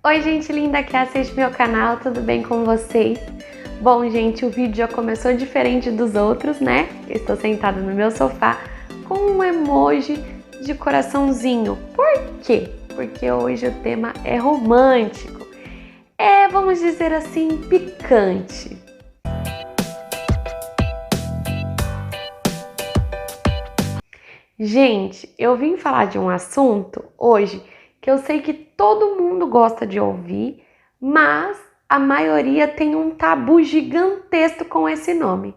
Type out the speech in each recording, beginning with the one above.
Oi, gente linda que assiste meu canal, tudo bem com vocês? Bom, gente, o vídeo já começou diferente dos outros, né? Eu estou sentada no meu sofá com um emoji de coraçãozinho. Por quê? Porque hoje o tema é romântico. Vamos dizer assim, picante. Gente, eu vim falar de um assunto hoje que eu sei que todo mundo gosta de ouvir, mas a maioria tem um tabu gigantesco com esse nome.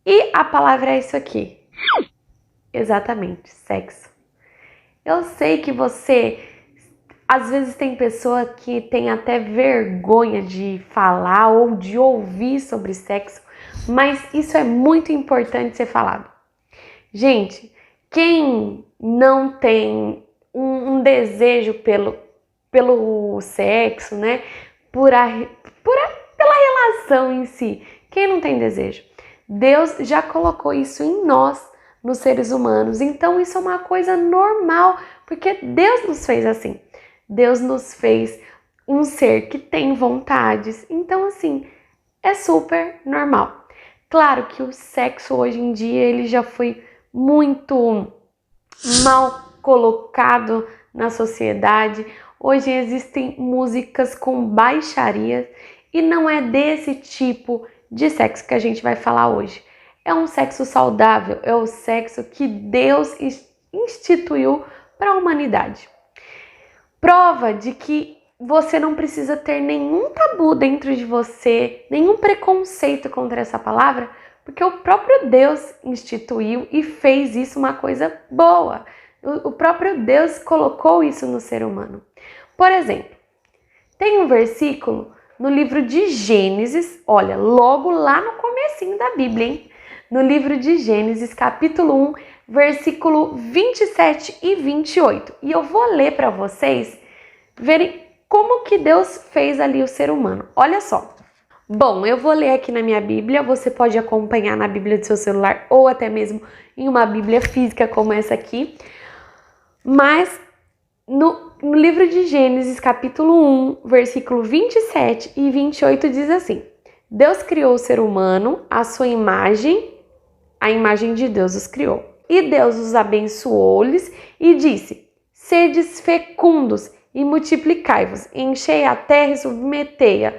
E a palavra é isso aqui. Exatamente, sexo. Eu sei que às vezes tem pessoa que tem até vergonha de falar ou de ouvir sobre sexo, mas isso é muito importante ser falado. Gente, quem não tem um desejo pelo sexo, né? Pela relação em si, quem não tem desejo? Deus já colocou isso em nós, nos seres humanos. Então isso é uma coisa normal, porque Deus nos fez assim. Deus nos fez um ser que tem vontades. Então assim, é super normal. Claro que o sexo hoje em dia ele já foi muito mal colocado na sociedade. Hoje existem músicas com baixarias e não é desse tipo de sexo que a gente vai falar hoje. É um sexo saudável, é o sexo que Deus instituiu para a humanidade. Prova de que você não precisa ter nenhum tabu dentro de você, nenhum preconceito contra essa palavra, porque o próprio Deus instituiu e fez isso uma coisa boa. O próprio Deus colocou isso no ser humano. Por exemplo, tem um versículo no livro de Gênesis, olha, logo lá no comecinho da Bíblia, hein? No livro de Gênesis, capítulo 1, versículo 27 e 28. E eu vou ler para vocês verem como que Deus fez ali o ser humano. Olha só. Bom, eu vou ler aqui na minha Bíblia, você pode acompanhar na Bíblia do seu celular ou até mesmo em uma Bíblia física como essa aqui. Mas no livro de Gênesis, capítulo 1, versículo 27 e 28 diz assim: Deus criou o ser humano, à sua imagem, a imagem de Deus os criou. E Deus os abençoou-lhes e disse: sedes fecundos e multiplicai-vos, enchei a terra e submetei-a.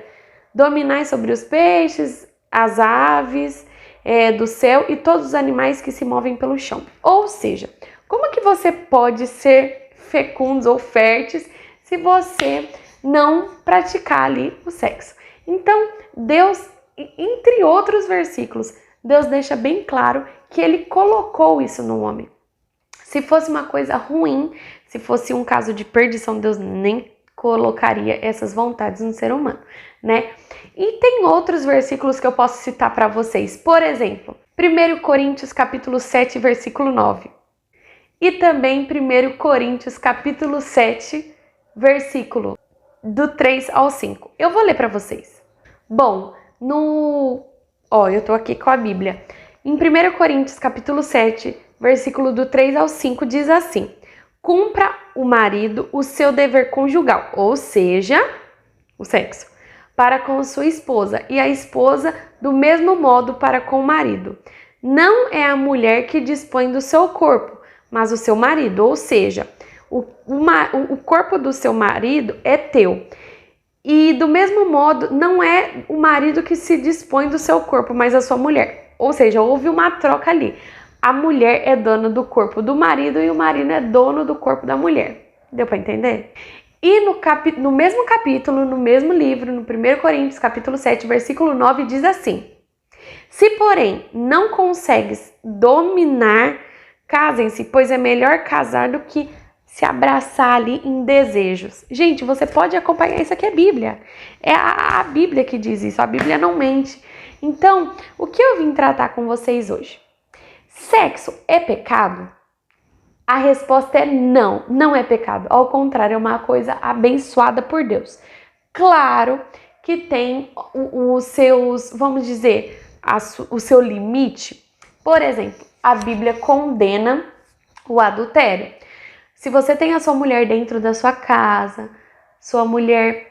Dominai sobre os peixes, as aves do céu e todos os animais que se movem pelo chão. Ou seja, como que você pode ser fecundos ou férteis se você não praticar ali o sexo? Então, Deus, entre outros versículos, Deus deixa bem claro que ele colocou isso no homem. Se fosse uma coisa ruim, se fosse um caso de perdição, Deus nem colocaria essas vontades no ser humano, né? E tem outros versículos que eu posso citar para vocês. Por exemplo, 1 Coríntios capítulo 7, versículo 9. E também 1 Coríntios capítulo 7, versículo do 3 ao 5. Eu vou ler para vocês. Bom, eu tô aqui com a Bíblia. Em 1 Coríntios capítulo 7, versículo do 3 ao 5 diz assim: cumpra o marido o seu dever conjugal, ou seja, o sexo, para com sua esposa, e a esposa do mesmo modo para com o marido. Não é a mulher que dispõe do seu corpo, mas o seu marido, ou seja, o corpo do seu marido é teu. E do mesmo modo, não é o marido que se dispõe do seu corpo, mas a sua mulher. Ou seja, houve uma troca ali. A mulher é dona do corpo do marido e o marido é dono do corpo da mulher. Deu para entender? E no mesmo capítulo, no mesmo livro, no 1 Coríntios, capítulo 7, versículo 9, diz assim: se, porém, não consegues dominar, casem-se, pois é melhor casar do que se abraçar ali em desejos. Gente, você pode acompanhar, isso aqui é Bíblia. É a Bíblia que diz isso, a Bíblia não mente. Então, o que eu vim tratar com vocês hoje? Sexo é pecado? A resposta é não, não é pecado. Ao contrário, é uma coisa abençoada por Deus. Claro que tem os seus, vamos dizer, o seu limite. Por exemplo, a Bíblia condena o adultério. Se você tem a sua mulher dentro da sua casa, sua mulher,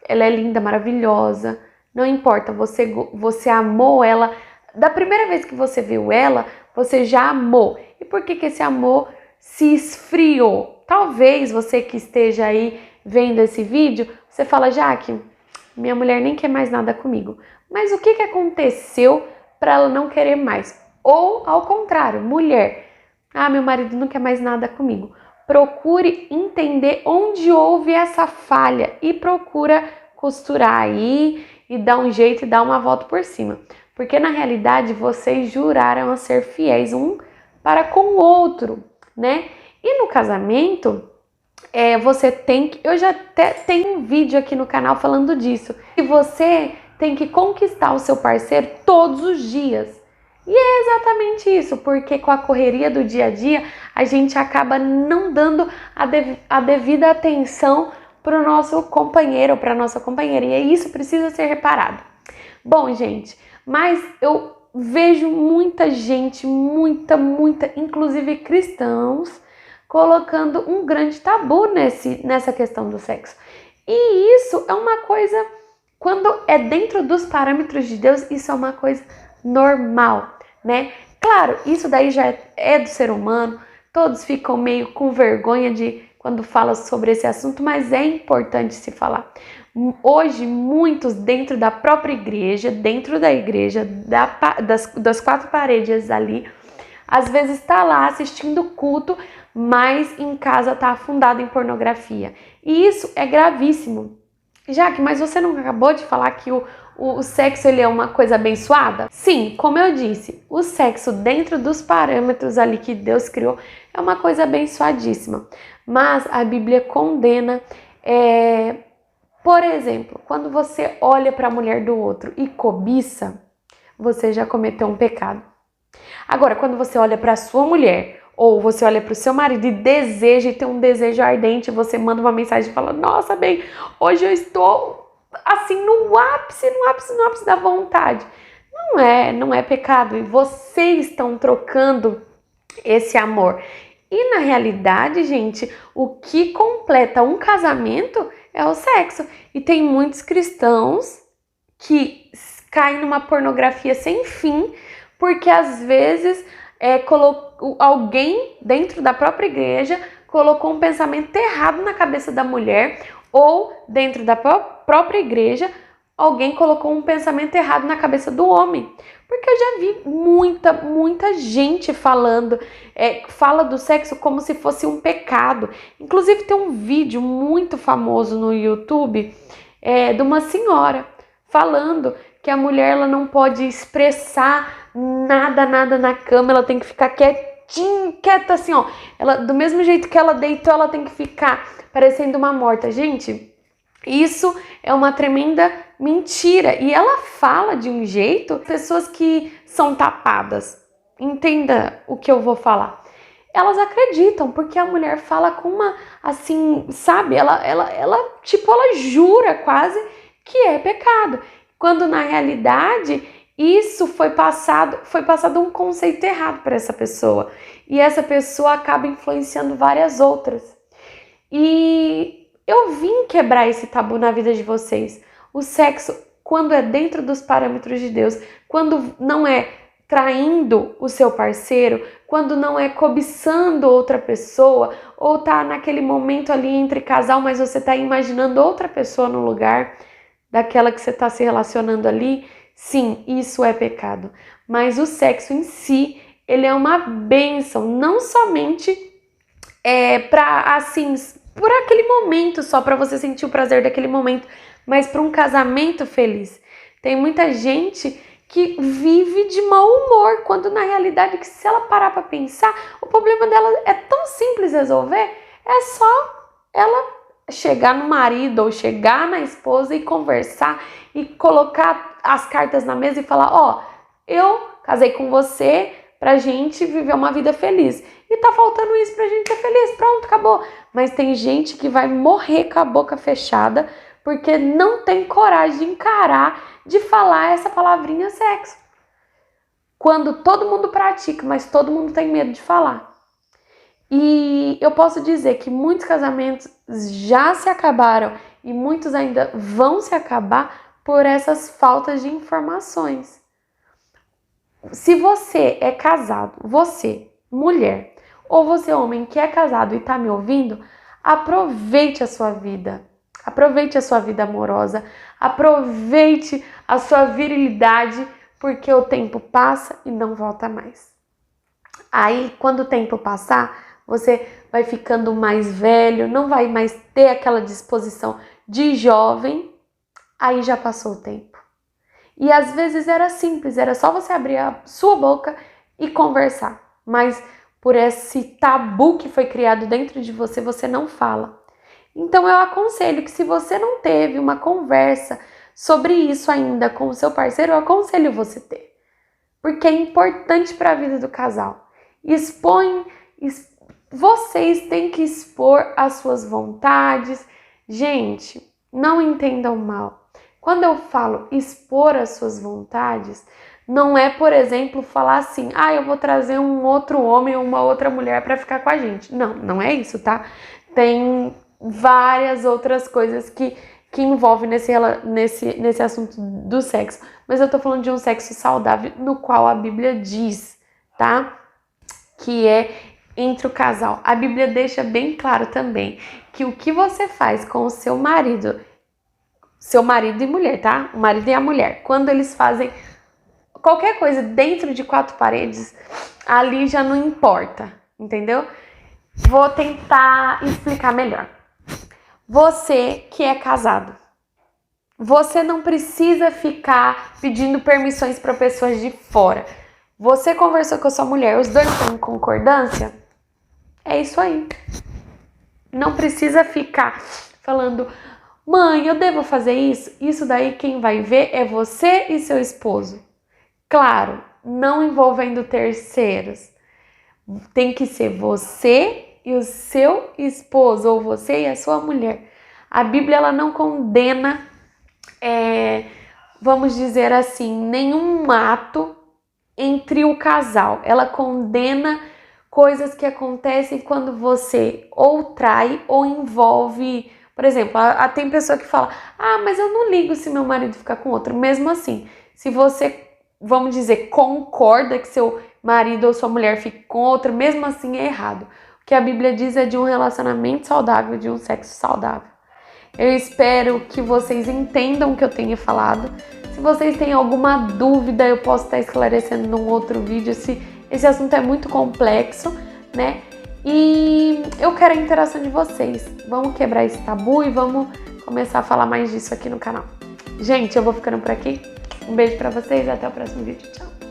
ela é linda, maravilhosa, não importa, você amou ela, da primeira vez que você viu ela, você já amou. E por que esse amor se esfriou? Talvez você que esteja aí vendo esse vídeo, você fala, Jaque, minha mulher nem quer mais nada comigo. Mas o que aconteceu para ela não querer mais? Ou ao contrário, mulher, meu marido não quer mais nada comigo. Procure entender onde houve essa falha e procura costurar aí e dar um jeito e dar uma volta por cima. Porque na realidade vocês juraram a ser fiéis um para com o outro, né? E no casamento, você tem que... Eu já até tenho um vídeo aqui no canal falando disso. E você tem que conquistar o seu parceiro todos os dias. E é exatamente isso, porque com a correria do dia a dia, a gente acaba não dando a devida atenção para o nosso companheiro ou para a nossa companheira. E isso precisa ser reparado. Bom, gente, mas eu vejo muita gente, muita, inclusive cristãos, colocando um grande tabu nessa questão do sexo. E isso é uma coisa, quando é dentro dos parâmetros de Deus, isso é uma coisa normal, né? Claro, isso daí já é do ser humano, todos ficam meio com vergonha de quando fala sobre esse assunto, mas é importante se falar. Hoje, muitos dentro da própria igreja, dentro da igreja, das quatro paredes ali, às vezes está lá assistindo culto, mas em casa está afundado em pornografia. E isso é gravíssimo. Jaque, mas você não acabou de falar que o sexo ele é uma coisa abençoada? Sim, como eu disse, o sexo dentro dos parâmetros ali que Deus criou é uma coisa abençoadíssima. Mas a Bíblia condena, por exemplo, quando você olha para a mulher do outro e cobiça, você já cometeu um pecado. Agora, quando você olha para a sua mulher ou você olha para o seu marido e deseja e tem um desejo ardente, você manda uma mensagem e fala, nossa, bem, hoje eu estou assim no ápice da vontade. Não é pecado e vocês estão trocando esse amor. E na realidade, gente, o que completa um casamento é o sexo. E tem muitos cristãos que caem numa pornografia sem fim, porque às vezes alguém dentro da própria igreja colocou um pensamento errado na cabeça da mulher, ou dentro da própria igreja alguém colocou um pensamento errado na cabeça do homem. Porque eu já vi muita gente falando, fala do sexo como se fosse um pecado. Inclusive tem um vídeo muito famoso no YouTube de uma senhora falando que a mulher ela não pode expressar nada na cama, ela tem que ficar quieta assim, ó. Ela, do mesmo jeito que ela deitou, ela tem que ficar parecendo uma morta. Gente, isso é uma tremenda mentira. E ela fala de um jeito, pessoas que são tapadas, entenda o que eu vou falar. Elas acreditam, porque a mulher fala com uma, assim, sabe? Ela jura quase que é pecado. Quando na realidade isso foi passado um conceito errado para essa pessoa. E essa pessoa acaba influenciando várias outras. E eu vim quebrar esse tabu na vida de vocês. O sexo, quando é dentro dos parâmetros de Deus, quando não é traindo o seu parceiro, quando não é cobiçando outra pessoa, ou tá naquele momento ali entre casal, mas você tá imaginando outra pessoa no lugar daquela que você tá se relacionando ali, sim, isso é pecado. Mas o sexo em si, ele é uma bênção, não somente para assim, por aquele momento só, para você sentir o prazer daquele momento, mas para um casamento feliz. Tem muita gente que vive de mau humor, quando na realidade, que se ela parar para pensar, o problema dela é tão simples resolver, é só ela chegar no marido ou chegar na esposa e conversar e colocar as cartas na mesa e falar, ó, eu casei com você pra gente viver uma vida feliz. E tá faltando isso pra gente ser feliz. Pronto, acabou. Mas tem gente que vai morrer com a boca fechada porque não tem coragem de encarar, de falar essa palavrinha sexo. Quando todo mundo pratica, mas todo mundo tem medo de falar. E eu posso dizer que muitos casamentos já se acabaram e muitos ainda vão se acabar por essas faltas de informações. Se você é casado, você, mulher, ou você, homem, que é casado e está me ouvindo, aproveite a sua vida. Aproveite a sua vida amorosa, aproveite a sua virilidade, porque o tempo passa e não volta mais. Aí, quando o tempo passar, você vai ficando mais velho, não vai mais ter aquela disposição de jovem, aí já passou o tempo. E às vezes era simples, era só você abrir a sua boca e conversar. Mas por esse tabu que foi criado dentro de você, você não fala. Então eu aconselho que se você não teve uma conversa sobre isso ainda com o seu parceiro, eu aconselho você ter. Porque é importante para a vida do casal. Vocês têm que expor as suas vontades. Gente, não entendam mal. Quando eu falo expor as suas vontades, não é, por exemplo, falar assim, eu vou trazer um outro homem ou uma outra mulher para ficar com a gente. Não, não é isso, tá? Tem várias outras coisas que envolvem nesse assunto do sexo. Mas eu tô falando de um sexo saudável, no qual a Bíblia diz, tá? Que é entre o casal. A Bíblia deixa bem claro também que o que você faz com o seu marido e mulher, tá? O marido e a mulher, quando eles fazem qualquer coisa dentro de quatro paredes, ali já não importa, entendeu? Vou tentar explicar melhor. Você que é casado, você não precisa ficar pedindo permissões para pessoas de fora. Você conversou com a sua mulher, os dois estão em concordância? É isso aí. Não precisa ficar falando, mãe, eu devo fazer isso? Isso daí quem vai ver é você e seu esposo. Claro, não envolvendo terceiros. Tem que ser você e o seu esposo, ou você e a sua mulher. A Bíblia ela não condena, vamos dizer assim, nenhum ato entre o casal. Ela condena coisas que acontecem quando você ou trai ou envolve. Por exemplo, tem pessoa que fala, mas eu não ligo se meu marido ficar com outro. Mesmo assim, se você, vamos dizer, concorda que seu marido ou sua mulher fique com outro, mesmo assim é errado. O que a Bíblia diz é de um relacionamento saudável, de um sexo saudável. Eu espero que vocês entendam o que eu tenho falado. Se vocês têm alguma dúvida, eu posso estar esclarecendo num outro vídeo. Esse assunto é muito complexo, né? E eu quero a interação de vocês. Vamos quebrar esse tabu e vamos começar a falar mais disso aqui no canal. Gente, eu vou ficando por aqui. Um beijo pra vocês e até o próximo vídeo. Tchau!